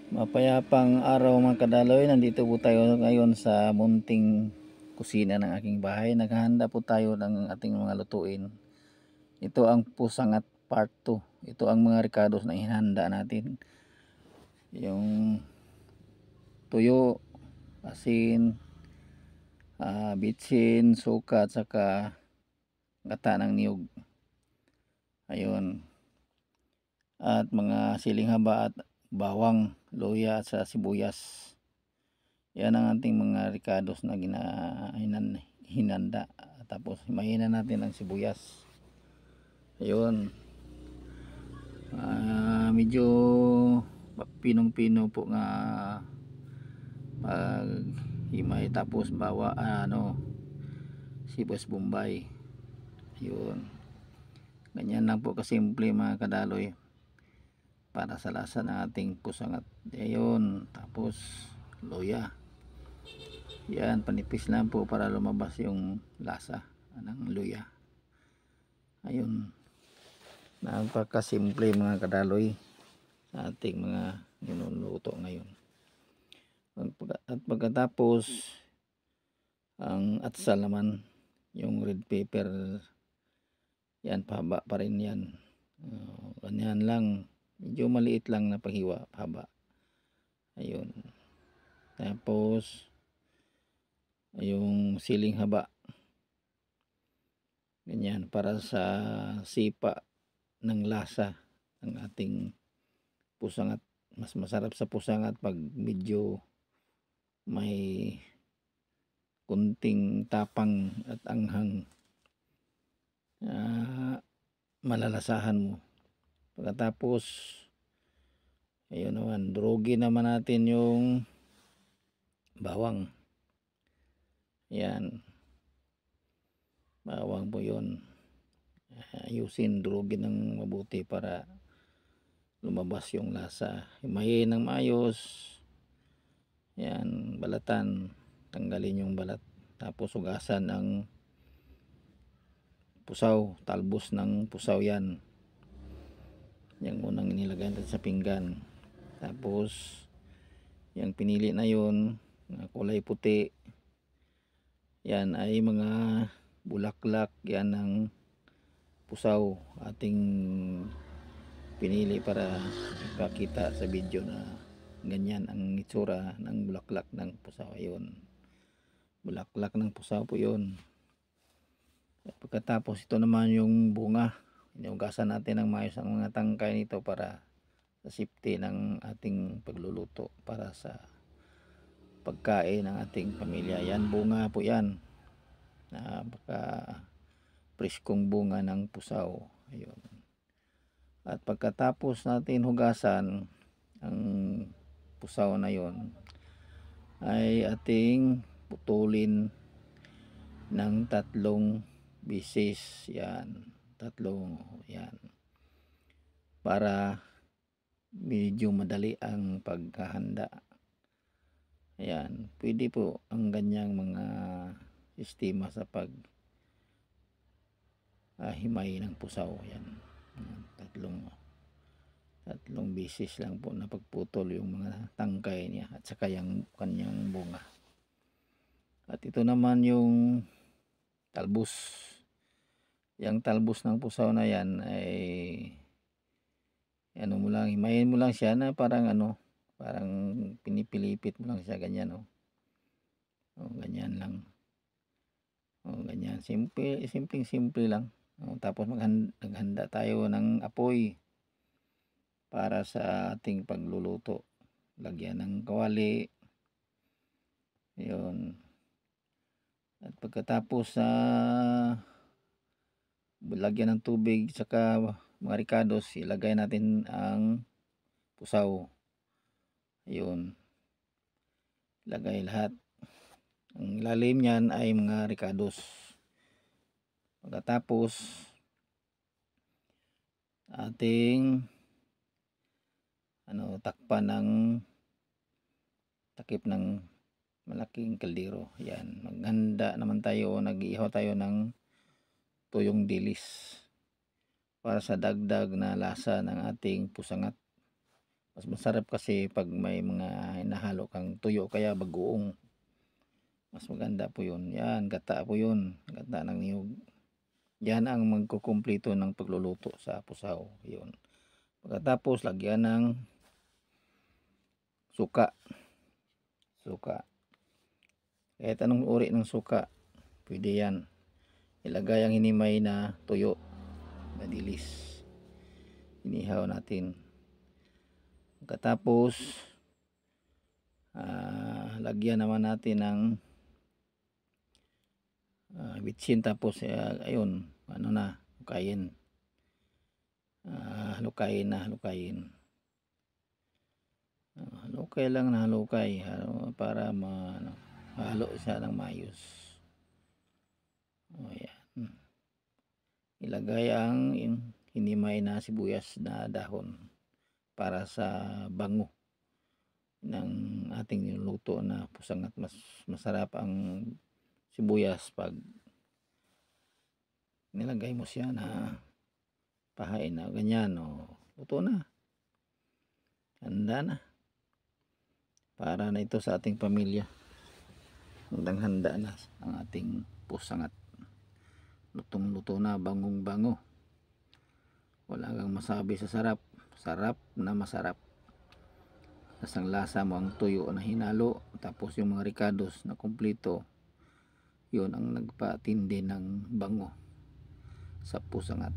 Mapayapang araw mga kadaloy, nandito po tayo ngayon sa munting kusina ng aking bahay. Naghahanda po tayo ng ating mga lutuin. Ito ang pusangat part 2. Ito ang mga ricados na hinanda natin. Yung tuyo, asin, bitsin, suka at saka gata ng niyog. Ayun. At mga siling haba at bawang, luya at sa sibuyas. Yan ang ating mga ricados na hinanda. Tapos himayin natin ang sibuyas. Ayun. Medyo pinong-pino po nga pag himay, tapos sibuyas bombay. Ayun. Ganyan lang po kasimple mga kadaloy para sa lasa ng ating pusangat. Ayun. Tapos luya. Yan, panipis lang po para lumabas yung lasa ng luya. Ayun, napakasimple mga kadaloy sa ating mga niluluto ngayon. At pagkatapos, ang atsal naman, yung red pepper, yan, pahaba pa rin yan. Ganyan lang, medyo maliit lang na paghiwa, pahaba. Ayun. Tapos yung siling haba, ganyan, para sa sipa ng lasa ng ating pusangat. Mas masarap sa pusangat pag medyo may kunting tapang at anghang, malalasahan mo. Pagkatapos, ayun naman, durugin naman natin yung bawang. Yan, bawang po yun. Ayusin, durugin ng mabuti para lumabas yung lasa. Himayin ng maayos. Yan, balatan, tanggalin yung balat. Tapos hugasan ang pusaw, talbos ng pusaw yan. Yung unang inilagay natin sa pinggan. Tapos yung pinili na yun, kulay puti, yan ay mga bulaklak yan ng pusaw ating pinili para ipakita sa video na ganyan ang itsura ng bulaklak ng pusaw. Ayun, bulaklak ng pusaw po yun. At pagkatapos, ito naman yung bunga. Inugasan natin ng maayos ang mga tangkay nito para sa safety ng ating pagluluto, para sa pagkain ng ating pamilya. Yan, bunga po yan. Napaka preskong bunga ng pusaw. Ayun. At pagkatapos natin hugasan ang pusaw na yon, ay ating putulin ng 3 bisis. Yan, 3, yan, para medyo madali ang paghahanda. Ayan, pwede po ang ganyang mga sistema sa pag himay ng pusaw. Yan, 3 bisis lang po na pagputol yung mga tangkay niya at saka yung kanyang bunga. At ito naman yung talbos. Yung talbos ng pusaw na yan ay himayin mo lang siya na parang parang pinipilipit mo lang siya, ganyan. Ganyan lang. Ganyan, simple lang. Tapos maghanda tayo ng apoy para sa ating pagluluto. Lagyan ng kawali. Ayun. At pagkatapos lagyan ng tubig saka mga ricados, ilagay natin ang pusaw. Ayun, lagay lahat. Ang ilalim niyan ay mga ricados. Pagkatapos, ating takpan ng takip ng malaking kaldero. Yan, maghanda naman tayo, nag-ihaw tayo ng tuyong dilis para sa dagdag na lasa ng ating pusangat. Mas masarap kasi pag may mga hinahalo kang tuyo kaya bagoong. Mas maganda po yun. Yan, gata po yun. Gata ng niyog. Yan ang magkukumpleto ng pagluluto sa pusaw. Yun. Pagkatapos, lagyan ng suka. Suka. Kahit anong uri ng suka, pwede yan. Ilagay ang hinimay na tuyo. Madilis. Inihaw natin. Pagkatapos, lagyan naman natin ng bitsin, tapos ayun, ano na, lukayin. Lukayin na, lukayin. Halukay lang na halukay para mahalo siya ng maayos. Ayan. Ilagay ang hinimay na sibuyas na dahon para sa bango ng ating niluluto na pusang, at mas masarap ang sibuyas pag nilagay mo siya na pahain na ganyan. Luto na, handa na para na ito sa ating pamilya. Handa na ang ating pusang at lutong luto na, bangong bango. Wala kang masabi sa sarap. Sarap na masarap. Lasang lasa mo ang tuyo na hinalo, tapos yung mga ricados na kumpleto. Yun ang nagpatindi ng bango sa pusangat.